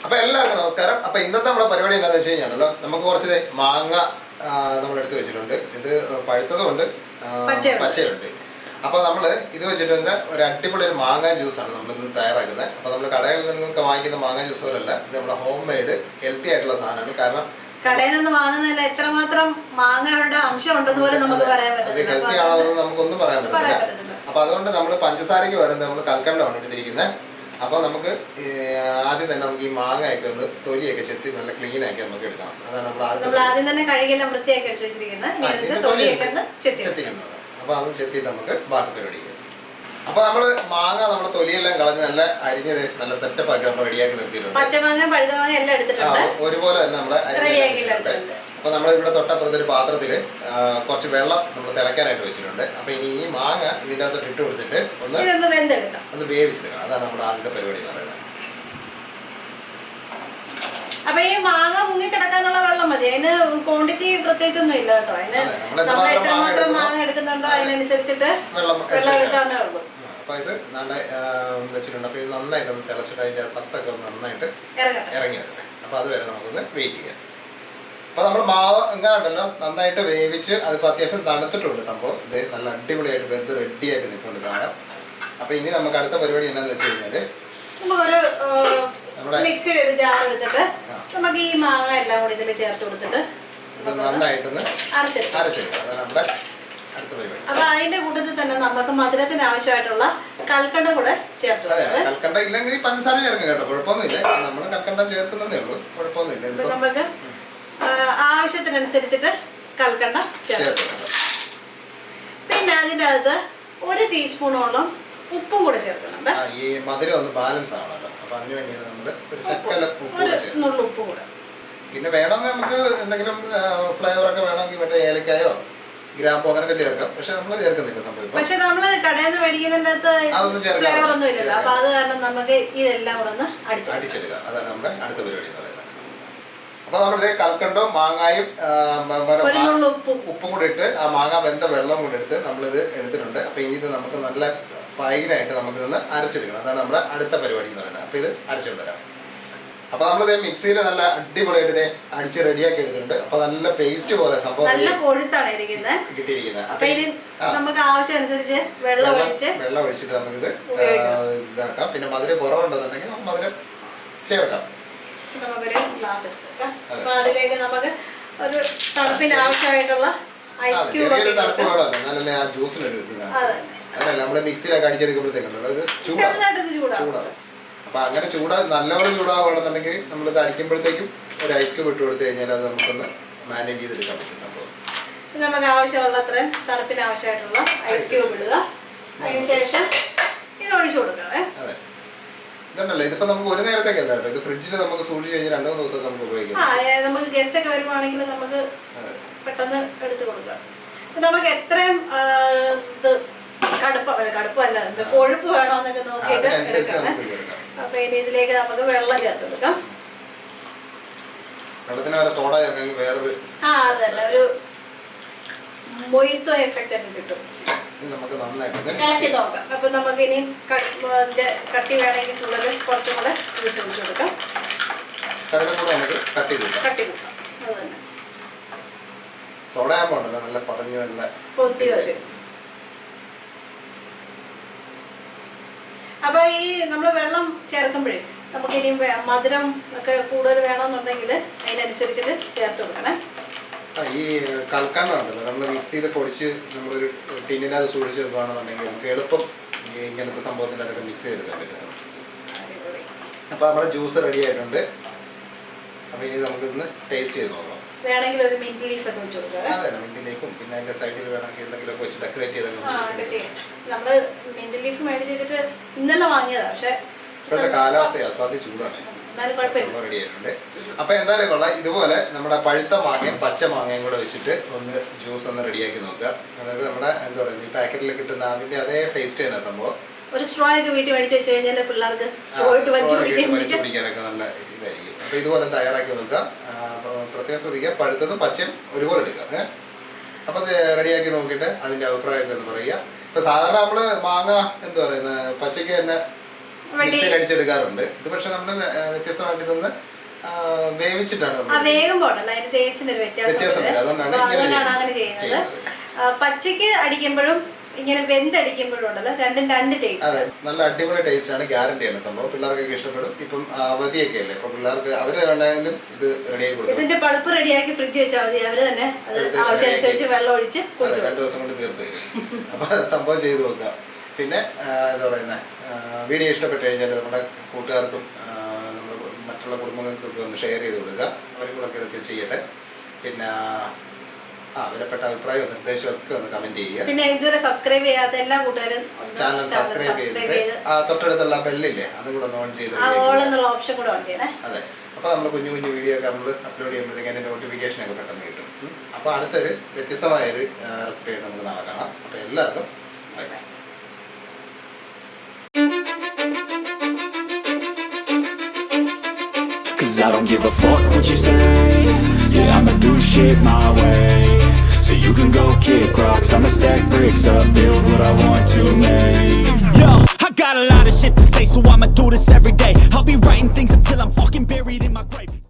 അപ്പോൾ എല്ലാവർക്കും നമസ്കാരം. അപ്പോൾ ഇന്നത്തെ നമ്മുടെ പരിപാടി എന്താണെന്ന് വെച്ച് കഴിഞ്ഞാണല്ലോ, നമുക്ക് കുറച്ച് മാങ്ങ നമ്മളെടുത്ത് വെച്ചിട്ടുണ്ട്. ഇത് പഴുത്തതുകൊണ്ട് പച്ചയുണ്ട്. അപ്പോൾ നമ്മൾ ഇത് വെച്ചിട്ട് തന്നെ ഒരു അടിപൊളി ഒരു മാങ്ങ ജ്യൂസാണ് നമ്മളിന്ന് തയ്യാറാക്കുന്നത്. അപ്പോൾ നമ്മൾ കടകളിൽ നിന്നൊക്കെ വാങ്ങിക്കുന്ന മാങ്ങ ജ്യൂസ് പോലല്ല, ഇത് നമ്മുടെ ഹോം മെയ്ഡ് ഹെൽത്തി ആയിട്ടുള്ള സാധനമാണ്. കാരണം കടയിൽ നിന്ന് വാങ്ങുന്നതിൽ എത്രമാത്രം മാങ്ങയുടെ അംശം ഉണ്ടെന്ന് പോലും നമുക്ക് പറയാൻ പറ്റില്ല. അത് ഹെൽത്തി ആണോ എന്ന് നമുക്കൊന്നും പറയാൻ പറ്റില്ല. അപ്പോൾ അതുകൊണ്ട് നമ്മൾ പഞ്ചസാരയ്ക്ക് വരുന്നത് നമ്മൾ കൽക്കണ്ടമാണ് എടുത്തിരിക്കുന്നത്. അപ്പോൾ നമുക്ക് ആദ്യം തന്നെ നമുക്ക് ഈ മാങ്ങയൊക്കെ ഒന്ന് തൊലിയൊക്കെ ചെത്തി നല്ല ക്ലീൻ ആക്കി നമുക്ക് എടുക്കണം. അതാണ് നമ്മൾ ആദ്യം തന്നെ കഴുകിയെല്ലാം വൃത്തിയാക്കി എടുത്ത് വെച്ചിരിക്കുന്നത്. അപ്പോൾ അത് ചെത്തിയിട്ട് നമുക്ക് ബാക്കി പരിപാടി ചെയ്യാം. അപ്പോൾ നമ്മൾ മാങ്ങ നമ്മുടെ തൊലിയെല്ലാം കളഞ്ഞ് നല്ല അരിഞ്ഞത് നല്ല സെറ്റപ്പ് ആക്കി നമ്മൾ റെഡിയാക്കി നിർത്തിയിട്ടുണ്ട്. പച്ചമാങ്ങ പഴുത്തമാങ്ങ എല്ലാം എടുത്തിട്ടുണ്ട്. ഒരുപോലെ തന്നെ നമ്മുടെ അപ്പോൾ നമ്മൾ ഇവിടെ തൊട്ടപ്പുറത്ത് ഒരു പാത്രത്തിൽ കുറച്ച് വെള്ളം നമ്മൾ തിളയ്ക്കാനായിട്ട് വെച്ചിട്ടുണ്ട്. അപ്പോൾ ഇനി ഈ മാങ്ങ ഇതിൻ്റെ അകത്തോട്ട് ഇട്ട് കൊടുത്തിട്ട് ഒന്ന് വേവിച്ചെടുക്കണം. അതാണ് നമ്മുടെ ആദ്യത്തെ പരിപാടി എന്ന് പറയുന്നത്. അപ്പൊ ഈ മാങ്ങ മുങ്ങി കിടക്കാനുള്ള വെള്ളം മതി, അതിന് ക്വാണ്ടിറ്റി പ്രത്യേകിച്ചൊന്നും ഇല്ല കേട്ടോ. അതിന് നമ്മൾ എത്രമാത്രം മാങ്ങ എടുക്കുന്നുണ്ടോ അതിനനുസരിച്ചിട്ട് വെള്ളം എടുക്കാന്നേ ഉള്ളൂ. അപ്പോൾ ഇത് വെച്ചിട്ടുണ്ട്. അപ്പോൾ ഇത് നന്നായിട്ട് ഒന്ന് തിളച്ചിട്ട് അതിൻ്റെ സത്തൊക്കെ ഒന്ന് നന്നായിട്ട് ഇറങ്ങി വരട്ടെ. അപ്പോൾ അതുവരെ നമുക്കൊന്ന് വെയിറ്റ് ചെയ്യാം. അപ്പോൾ നമ്മൾ മാവ് എങ്ങാണ്ടല്ലോ നന്നായിട്ട് വേവിച്ച് അതിപ്പോൾ അത്യാവശ്യം തണുത്തിട്ടുണ്ട് സംഭവം. ഇത് നല്ല അടിപൊളിയായിട്ട് വെന്ത് റെഡിയായിട്ട് നിൽപ്പുണ്ട് സാധനം. അപ്പോൾ ഇനി നമുക്ക് അടുത്ത പരിപാടി എന്നാന്ന് വെച്ച് കഴിഞ്ഞാൽ മിക്സിയിൽ ഒരു ജാർ എടുത്തിട്ട് നമുക്ക് ഈ മാങ്ങ എല്ലാം കൂടി ഇതിൽ ചേർത്ത് കൊടുത്തിട്ട് ഇത് നന്നായിട്ടൊന്ന് അരച്ചെടുക്കുക. അതാണ് നമ്മുടെ അടുത്ത പരിപാടി. അപ്പൊ അതിന്റെ കൂട്ടത്തിൽ തന്നെ നമുക്ക് മധുരത്തിന് ആവശ്യമായിട്ടുള്ള കൽക്കണ്ട കൂടെ ചേർത്ത് കൊടുക്കുക. കൽക്കണ്ട ഇല്ലെങ്കിൽ പഞ്ചസാര ചേർക്കും കേട്ടോ, കുഴപ്പമൊന്നുമില്ല. നമ്മൾ കൽക്കണ്ട ചേർക്കുന്നതേ ഉള്ളൂ, കുഴപ്പമൊന്നുമില്ല. നമുക്ക് ആവശ്യത്തിനനുസരിച്ചിട്ട് കൽക്കണ്ട ചേർത്ത്. പിന്നെ അതിൻ്റെ അകത്ത് 1 ടീസ്പൂണോളം ഉപ്പും കൂടെ ചേർക്കുന്നുണ്ട്. ഈ മധുരം ഒന്ന് ബാലൻസ് ആണല്ലോ, അപ്പൊ അതിന് വേണ്ടിയാണ് നമ്മൾ ഒരു ശകലം ഉപ്പ് കൂടെ. പിന്നെ വേണമെങ്കിൽ നമുക്ക് എന്തെങ്കിലും ഫ്ലേവർ ഒക്കെ വേണമെങ്കിൽ മറ്റേ ഏലക്കായോ ഗ്രാമ്പോ അങ്ങനെയൊക്കെ ചേർക്കാം. പക്ഷെ നമ്മൾ ചേർക്കുന്നില്ല സംഭവം. പക്ഷെ നമ്മള് കടയിൽ നിന്ന് മേടിക്കുന്നതിനകത്ത് ഫ്ലേവർ ഒന്നും ഇല്ലല്ലോ. അപ്പൊ അത് കാരണം നമുക്ക് ഇതെല്ലാം കൂടെ ഒന്ന് അടിച്ചെടുക്കാം. അതാണ് നമ്മുടെ അടുത്ത പരിപാടി എന്ന് പറയുന്നത്. അപ്പോൾ നമ്മളിത് കൽക്കണ്ടോ മാങ്ങായും ഉപ്പും കൂടെ ഇട്ട് ആ മാങ്ങ വെന്ത വെള്ളം കൂടെ എടുത്ത് നമ്മളിത് എടുത്തിട്ടുണ്ട്. അപ്പോൾ ഇനി ഇത് നമുക്ക് നല്ല ഫൈനായിട്ട് നമുക്കിതൊന്ന് അരച്ചെടുക്കണം. അതാണ് നമ്മുടെ അടുത്ത പരിപാടി എന്ന് പറയുന്നത്. അപ്പോൾ ഇത് അരച്ചുകൊണ്ടുവരാം. അപ്പോൾ നമ്മളിത് മിക്സിയിൽ നല്ല അടിപൊളിയായിട്ട് ഇത് അടിച്ച് റെഡിയാക്കി എടുത്തിട്ടുണ്ട്. അപ്പോൾ നല്ല പേസ്റ്റ് പോലെ സംഭവം കിട്ടിയിരിക്കുന്നത്. അപ്പോൾ ഇനി നമുക്ക് ആവശ്യമനുസരിച്ച് വെള്ളം ഒഴിച്ചിട്ട് നമുക്കിത് ഇതാക്കാം. പിന്നെ മധുരം കുറവുണ്ടെന്നുണ്ടെങ്കിൽ നമുക്ക് മധുരം ചേർക്കാം. നമുക്കൊരു ഗ്ലാസ് എടുത്തേക്കാം. അപ്പൊ അതിലേക്ക് നമുക്ക് ഒരു തണുപ്പിന് ആവശ്യമായിട്ടുള്ള ഐസ് ക്യൂബ് നല്ല ആ ജ്യൂസിനൊരു അതല്ല നമ്മുടെ മിക്സിയിലൊക്കെ അടിച്ചെടുക്കുമ്പോഴത്തേക്കുണ്ടല്ലോ ഇത് ചൂടാവും. അപ്പൊ അങ്ങനെ നല്ലപോലെ ചൂടാവുകയാണെന്നുണ്ടെങ്കിൽ നമ്മളിത് അടിക്കുമ്പോഴത്തേക്കും ഒരു ഐസ് ക്യൂബ് ഇട്ട് കൊടുത്തു കഴിഞ്ഞാൽ അത് നമുക്കൊന്ന് മാനേജ് ചെയ്തെടുക്കാൻ പറ്റും സംഭവം. നമുക്ക് ആവശ്യമുള്ള അത്രയും തണുപ്പിന് ആവശ്യമായിട്ടുള്ള ഐസ് ക്യൂബ് ഇടുക. അതിനുശേഷം ഇത് ഒഴിച്ചു കൊടുക്കാവേ. അതെ, ഇതുണ്ടല്ലോ ഇതിപ്പോ നമുക്ക് ഒരു നേരത്തേക്കല്ല കേട്ടോ, ഇത് ഫ്രിഡ്ജിൽ നമുക്ക് സൂക്ഷിച്ച് കഴിഞ്ഞാൽ 2-3 ദിവസം നമുക്ക് ഉപയോഗിക്കാം. നമുക്ക് ഗസ്റ്റ് ഒക്കെ വരുവാണെങ്കിൽ നമുക്ക് പെട്ടെന്ന് എടുത്തു കൊടുക്കാം. നമുക്ക് എത്രയും കടുപ്പല്ല കൊഴുപ്പ് വേണോന്നൊക്കെ നോക്കിയിട്ട് എടുക്കാം. അപ്പൊ ഇനി ഇതിലേക്ക് നമുക്ക് വെള്ളം ചേർത്ത് കൊടുക്കാം. വെള്ളത്തിന് വരെ സോഡ ചേർക്കെങ്കിൽ വേറൊരു അതല്ല ഒരു മൊയ്ത്തോ എഫക്റ്റ് ഒക്കെ കിട്ടും. നമുക്ക് നന്നായിട്ട് ഇളക്കി നോക്കാം. അപ്പൊ നമുക്ക് ഇനി കട്ടി വേണമെങ്കിൽ ഉള്ളത് കുറച്ചും കൂടെ ജ്യൂസ് ഒഴിച്ചു കൊടുക്കാം. കട്ടി കൊടുക്കാം. അത് തന്നെ സോഡ ആകുമ്പോൾ ഉണ്ടല്ലോ നല്ല പതഞ്ഞ് നല്ല പൊത്തി വരും. അപ്പൊ ഈ നമ്മൾ വെള്ളം ചേർക്കുമ്പോഴേ നമുക്ക് ഇനി മധുരം ഒക്കെ കൂടുതൽ വേണമെന്നുണ്ടെങ്കിൽ അതിനനുസരിച്ചിട്ട് ചേർത്ത് കൊടുക്കണേ. ഈ കൽക്കണ്ട ഉണ്ടല്ലോ നമ്മൾ മിക്സിയിൽ പൊടിച്ച് നമ്മളൊരു ടിന്നിനകത്ത് സൂക്ഷിച്ച് വെക്കുകയാണെന്നുണ്ടെങ്കിൽ നമുക്ക് എളുപ്പം ഇങ്ങനത്തെ സംഭവത്തിൻ്റെ അതൊക്കെ മിക്സ് ചെയ്തെടുക്കാൻ പറ്റും. അപ്പോൾ നമ്മുടെ ജ്യൂസ് റെഡി ആയിട്ടുണ്ട്. അപ്പോൾ ഇനി നമുക്കിന്ന് ടേസ്റ്റ് ചെയ്ത് നോക്കാം. വേണമെങ്കിൽ ഒരു മിന്റ് ലീഫ് ഒക്കെ വെച്ച് കൊടുക്കാം. അതെ, മിന്റ് ലീഫും പിന്നെ അതിൻ്റെ സൈഡിൽ വേണമെങ്കിൽ എന്തെങ്കിലുമൊക്കെ വെച്ച് ഡെക്കറേറ്റ് ചെയ്തൊക്കെ നമ്മള് മിന്റ് ലീഫ് മേടിച്ച് വെച്ചിട്ട് ഇന്നലെ വാങ്ങിയതാണ്. പക്ഷെ ഇപ്പോഴത്തെ കാലാവസ്ഥ അസാധ്യ ചൂടാണ്. റെഡി ആയിട്ടുണ്ട്. അപ്പോൾ എന്തായാലും കൊള്ളാം. ഇതുപോലെ നമ്മുടെ പഴുത്ത മാങ്ങയും പച്ച മാങ്ങയും കൂടെ വെച്ചിട്ട് ഒന്ന് ജ്യൂസ് ഒന്ന് റെഡിയാക്കി നോക്കുക. അതായത് നമ്മുടെ എന്താ പറയുക ഈ പാക്കറ്റിൽ കിട്ടുന്ന അതിൻ്റെ അതേ ടേസ്റ്റ് തന്നെ സംഭവം. ഒരു സ്ട്രോ ഒക്കെ വീട്ടിൽ മേടിച്ച് വെച്ച് കഴിഞ്ഞാൽ പിള്ളേർക്ക് വലിച്ചു കുടിക്കാനൊക്കെ നല്ല ഇതായിരിക്കും. അപ്പോൾ ഇതുപോലെ തയ്യാറാക്കി നോക്കുക. പ്രത്യേകം ശ്രദ്ധിക്കുക, പഴുത്തതും പച്ചയും ഒരുപോലെ എടുക്കുക. അപ്പോൾ അത് റെഡിയാക്കി നോക്കിയിട്ട് അതിൻ്റെ അഭിപ്രായമൊക്കെ ഒന്ന് പറയുക. ഇപ്പോൾ സാധാരണ നമ്മൾ മാങ്ങ എന്താ പറയുന്നത് പച്ചയ്ക്ക് തന്നെ മിക്സിയിൽ അടിച്ചെടുക്കാറുണ്ട്. ഇത് പക്ഷെ നമ്മൾ വ്യത്യസ്തമായിട്ട് ഇതൊന്ന് വേവിച്ചിട്ടാണ് വ്യത്യാസം വരും. അതുകൊണ്ടാണ് അങ്ങനെ ചെയ്യുന്നത്. പച്ചക്ക് അടിക്കുമ്പോഴും ഇങ്ങനെ വെന്തടിക്കുമ്പോഴും ഉണ്ടല്ലോ രണ്ടും രണ്ട് ടേസ്റ്റ്. അതെ, നല്ല അടിപൊളി ടേസ്റ്റ് ആണ്, ഗ്യാരണ്ടിയാണ് സംഭവം. പിള്ളേർക്കൊക്കെ ഇഷ്ടപ്പെടും. ഇപ്പം അവധിയൊക്കെ അല്ലേ, ഇപ്പൊ പിള്ളേർക്ക് അവര് വേണമെങ്കിലും ഇത് റെഡിയാക്കി കൊടുക്കും. ഇതിന്റെ പൾപ്പ് റെഡിയാക്കി ഫ്രിഡ്ജ് വെച്ചാൽ മതി, അവര് തന്നെ ആവശ്യമനുസരിച്ച് വെള്ളം ഒഴിച്ച് 2 ദിവസം കൊണ്ട് തീർത്ത് തരും. അപ്പൊ സംഭവം ചെയ്ത് നോക്കുക. പിന്നെ എന്താ പറയുന്നത്, വീഡിയോ ഇഷ്ടപ്പെട്ട് കഴിഞ്ഞാൽ നമ്മുടെ കൂട്ടുകാർക്കും നമ്മുടെ മറ്റുള്ള കുടുംബങ്ങൾക്കൊക്കെ ഒന്ന് ഷെയർ ചെയ്ത് കൊടുക്കുക. അവരും കൂടെ ഇതൊക്കെ ചെയ്യട്ടെ. പിന്നെ വിലപ്പെട്ട അഭിപ്രായവും നിർദ്ദേശവും ഒക്കെ ഒന്ന് കമന്റ് ചെയ്യുക. പിന്നെ ഇതുവരെ സബ്സ്ക്രൈബ് ചെയ്യാത്ത എല്ലാ കൂട്ടുകാരും ചാനൽ സബ്സ്ക്രൈബ് ചെയ്തിട്ട് തൊട്ടടുത്തുള്ള ബെല്ലില്ലേ അതും കൂടെ ഓൺ ചെയ്ത് ഓപ്ഷൻ കൂടെ ഓൺ ചെയ്യണേ. അതെ, അപ്പോൾ നമ്മൾ കുഞ്ഞു കുഞ്ഞു വീഡിയോ ഒക്കെ നമ്മൾ അപ്ലോഡ് ചെയ്യുമ്പോഴത്തേക്ക് അതിൻ്റെ നോട്ടിഫിക്കേഷൻ ഒക്കെ പെട്ടെന്ന് കിട്ടും. അപ്പോൾ അടുത്തൊരു വ്യത്യസ്തമായൊരു റെസിപ്പി ആയിട്ട് നമുക്ക് നാളെ കാണാം. അപ്പോൾ എല്ലാവർക്കും by. Cause I don't give a fuck what you say. Yeah, I'ma do shit my way. So you can go kick rocks, I'ma stack bricks up, build what I want to make. Yo, I got a lot of shit to say, so I'ma do this every day. I'll be writing things until I'm fucking buried in my grave.